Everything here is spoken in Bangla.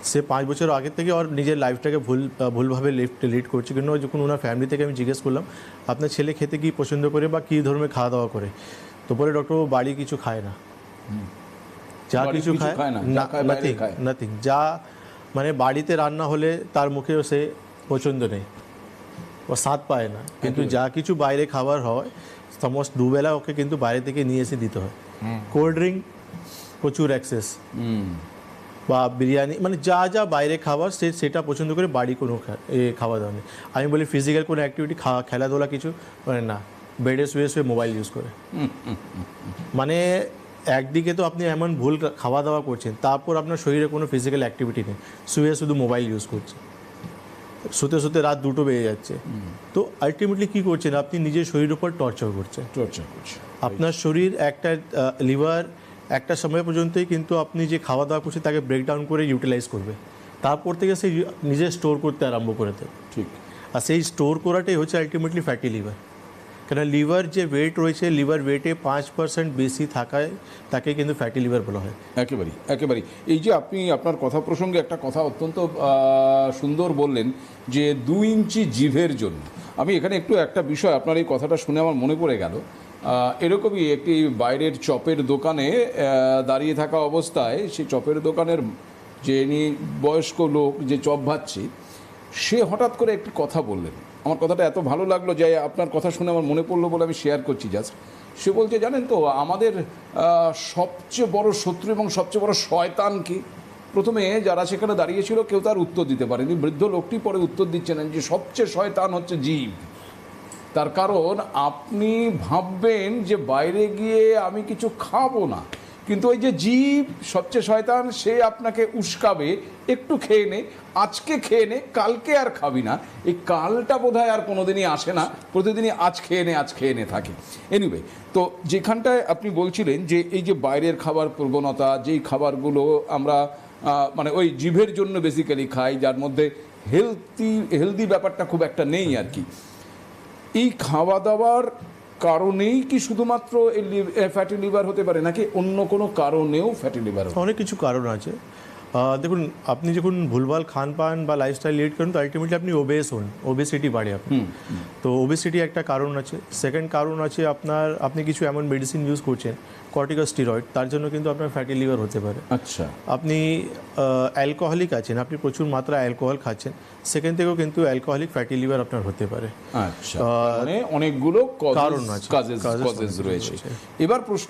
সে 5 বছর আগে থেকে ওর নিজের লাইফটাকে ভুলভাবে লিড করছে। কিন্তু যখন ওনার ফ্যামিলি থেকে আমি জিজ্ঞেস করলাম আপনার ছেলে খেতে কী পছন্দ করে বা কী ধরনের খাওয়া দাওয়া করে, তো বলে ডক্টর বাড়ি কিছু খায় না, যা কিছু খায় নাথিং, যা মানে বাড়িতে রান্না হলে তার মুখে সে পছন্দ নেই, ও স্বাদ পায় না। কিন্তু যা কিছু বাইরে খাবার হয় সমস্ত দুবেলা ওকে কিন্তু বাইরে থেকে নিয়ে এসে দিতে হয়। কোল্ড ড্রিঙ্ক প্রচুর অ্যাক্সেস বা বিরিয়ানি, মানে যা যা বাইরে খাবার সেটা পছন্দ করে, বাড়ি কোনো খাওয়া দাওয়া নেই। আমি বলি ফিজিক্যাল কোনো অ্যাক্টিভিটি খেলাধুলা কিছু মানে না, বেডে শুয়ে শুয়ে মোবাইল ইউজ করে। মানে একদিকে তো আপনি এমন ভুল খাওয়া দাওয়া করছেন, তারপর আপনার শরীরে কোনো ফিজিক্যাল অ্যাক্টিভিটি নেই, শুয়ে শুধু মোবাইল ইউজ করছে, শুতে শুতে রাত 2টো বেজে যাচ্ছে। তো আলটিমেটলি কী করছেন আপনি নিজের শরীরের উপর টর্চার করছে। আপনার শরীর একটা লিভার একটা সময় পর্যন্তই কিন্তু আপনি যে খাওয়া দাওয়া করছেন তাকে ব্রেকডাউন করে ইউটিলাইজ করবে, তারপর থেকে সে নিজে স্টোর করতে আরম্ভ করে দেবে। ঠিক। আর সেই স্টোর করাটাই হচ্ছে আলটিমেটলি ফ্যাটি লিভার। কেন লিভার যে ওয়েট রয়েছে, লিভার ওয়েটে 5% বেশি থাকায় তাকে কিন্তু ফ্যাটি লিভার বলা হয়। একেবারেই। এই যে আপনি আপনার কথা প্রসঙ্গে একটা কথা অত্যন্ত সুন্দর বললেন যে 2 ইঞ্চি জিভের জন্য। আমি এখানে একটু একটা বিষয় আপনার এই কথাটা শুনে আমার মনে পড়ে গেল। এরকমই একটি বাইরের চপের দোকানে দাঁড়িয়ে থাকা অবস্থায় সেই চপের দোকানের যিনি বয়স্ক লোক যে চপ ভাজছে, সে হঠাৎ করে একটি কথা বললেন। আমার কথাটা এত ভালো লাগলো যে আপনার কথা শুনে আমার মনে পড়লো বলে আমি শেয়ার করছি জাস্ট। সে বলছে জানেন তো আমাদের সবচেয়ে বড় শত্রু এবং সবচেয়ে বড় শয়তান কি? প্রথমে যারা সেখানে দাঁড়িয়েছিল কেউ তার উত্তর দিতে পারেনি, বৃদ্ধ লোকটি পরে উত্তর দিচ্ছেন যে সবচেয়ে শয়তান হচ্ছে জীব। তার কারণ আপনি ভাববেন যে বাইরে গিয়ে আমি কিছু খাবো না, কিন্তু ওই যে জীব সবচেয়ে শয়তান, সে আপনাকে উস্কাবে একটু খেয়ে নে, আজকে খেয়ে নে, কালকে আর খাবি না। এই কালটা বোধহয় আর কোনোদিনই আসে না, প্রতিদিনই আজ খেয়ে নে থাকে। এনিওয়ে, তো যেখানটায় আপনি বলছিলেন যে এই যে বাইরের খাবার প্রবণতা, যেই খাবারগুলো আমরা মানে ওই জিভের জন্য বেসিক্যালি খাই, যার মধ্যে হেলদি ব্যাপারটা খুব একটা নেই আর কি, এই খাওয়া দাওয়ার কারণেই কি শুধুমাত্র ফ্যাটি লিভার হতে পারে নাকি অন্য কোনো কারণেও ফ্যাটি লিভার? অনেক কিছু কারণ আছে। দেখুন আপনি যখন ভুলভাল খান পান বা লাইফস্টাইল লিড করেন তো আলটিমেটলি আপনি ওবেসিটি বাড়ে আপনার। তো ওবেসিটি একটা কারণ আছে। সেকেন্ড কারণ আছে আপনি কিছু এমন মেডিসিন ইউজ করছেন কর্টিকোস্টেরয়েড, তার জন্য কিন্তু আপনার ফ্যাটি লিভার হতে পারে। আচ্ছা। আপনি অ্যালকোহলিক আছেন, আপনি প্রচুর মাত্রায় অ্যালকোহল খাচ্ছেন, সেখান থেকেও কিন্তু অ্যালকোহলিক ফ্যাটি লিভার আপনার হতে পারে। আচ্ছা, মানে অনেকগুলো কারণ আছে, কজেস রয়েছে। এবার প্রশ্ন